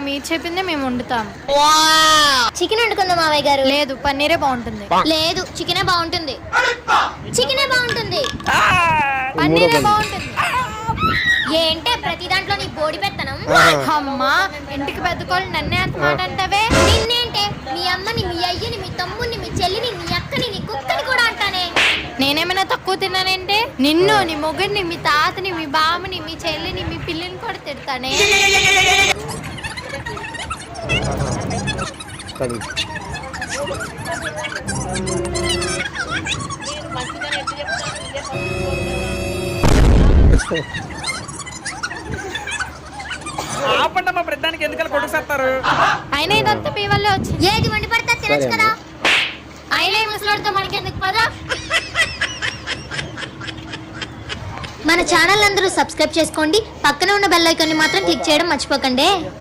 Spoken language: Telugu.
మీరు చెప్పిందే మేము వండుతాం. చికెన్ వండుకుందాం మావయ్య గారు. లేదు, పన్నీరే బాగుంటుంది. లేదు, చికెనే బాగుంటుంది. చికెనే బాగుంటుంది. పన్నీరే బాగుంటుంది. ఏంటే ప్రతి దాంట్లో నీ బోడి పెత్తనం? అమ్మా, ఇంటికి పెద్దకోళ్ళు నన్నే అంత మాట అంటావే. నిన్నేంటే మీ అమ్మని, మీ అయ్యని, మీ తమ్ముని, మీ చెల్లిని, నీ అక్కని, నీ కుక్కని కూడా అంటానే. నేనేమైనా తక్కువ తిన్నానంటే? నిన్ను, నీ మొగుడిని, మీ తాతని, మీ బామ్మని, మీ చెల్లిని, మీ పిల్లిని కూడా తిడతానే. ఆపండమ్మా, ప్రతిదానికి ఎందుకలా కొడుకుసేస్తారు? అయినా ఇదంతా మీ వల్లే వచ్చింది. ఏది వండి పడతా తినచ్చు కదా. అయినా ఈ ముసలాడితో మనకెందుకు పదా. మన ఛానల్ అందరూ సబ్స్క్రైబ్ చేసుకోండి. పక్కన ఉన్న బెల్ ఐకాన్ ని మాత్రం క్లిక్ చేయడం మర్చిపోకండి.